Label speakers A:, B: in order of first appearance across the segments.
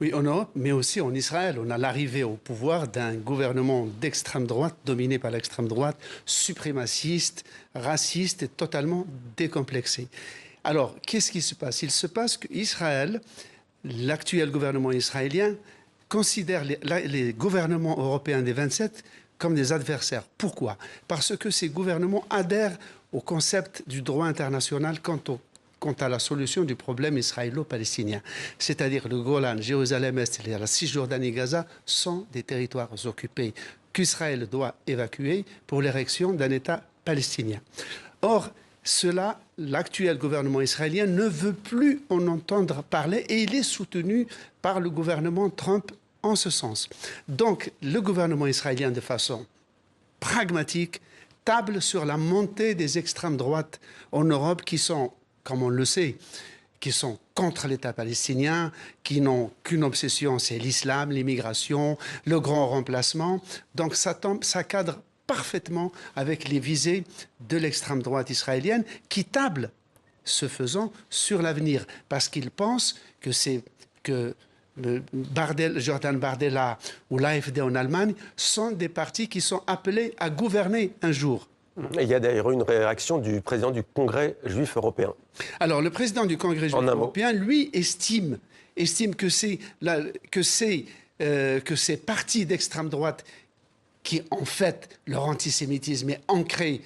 A: Oui, en Europe, mais aussi en Israël. On a l'arrivée au pouvoir d'un gouvernement d'extrême droite, dominé par l'extrême droite, suprémaciste, raciste et totalement décomplexé. Alors, qu'est-ce qui se passe? Il se passe qu'Israël, l'actuel gouvernement israélien, considère les gouvernements européens des 27 comme des adversaires. Pourquoi? Parce que ces gouvernements adhèrent au concept du droit international quant à la solution du problème israélo-palestinien. C'est-à-dire le Golan, Jérusalem-Est et la Cisjordanie, Gaza sont des territoires occupés qu'Israël doit évacuer pour l'érection d'un État palestinien. Or, cela, l'actuel gouvernement israélien ne veut plus en entendre parler et il est soutenu par le gouvernement Trump en ce sens. Donc, le gouvernement israélien, de façon pragmatique, table sur la montée des extrêmes droites en Europe qui sont, comme on le sait, qui sont contre l'État palestinien, qui n'ont qu'une obsession, c'est l'islam, l'immigration, le grand remplacement. Donc ça cadre parfaitement avec les visées de l'extrême droite israélienne qui table, ce faisant, sur l'avenir. Parce qu'ils pensent que Jordan Bardella ou l'AfD en Allemagne sont des partis qui sont appelés à gouverner un jour.
B: Et il y a d'ailleurs une réaction du président du Congrès juif européen.
A: Alors, le président du Congrès juif européen, lui, estime que ces partis d'extrême droite qui, en fait, leur antisémitisme est ancré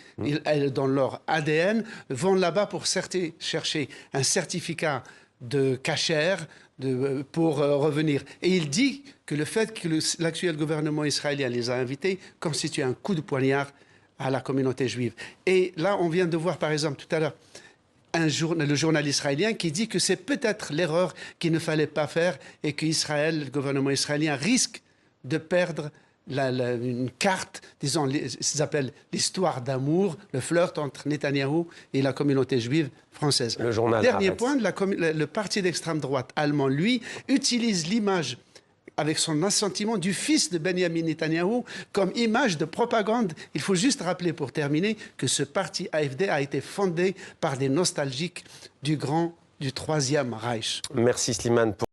A: dans leur ADN, vont là-bas pour chercher un certificat de cachère pour revenir. Et il dit que le fait que l'actuel gouvernement israélien les a invités constitue un coup de poignard à la communauté juive. Et là, on vient de voir, par exemple, tout à l'heure, le journal israélien qui dit que c'est peut-être l'erreur qu'il ne fallait pas faire et que le gouvernement israélien risque de perdre une carte, disons, ce qu'ils appellent l'histoire d'amour, le flirt entre Netanyahou et la communauté juive française.
B: Le journal
A: Dernier point, le parti d'extrême droite allemand, lui, utilise l'image avec son assentiment du fils de Benjamin Netanyahou comme image de propagande. Il faut juste rappeler, pour terminer, que ce parti AfD a été fondé par des nostalgiques du Troisième Reich.
B: Merci Slimane.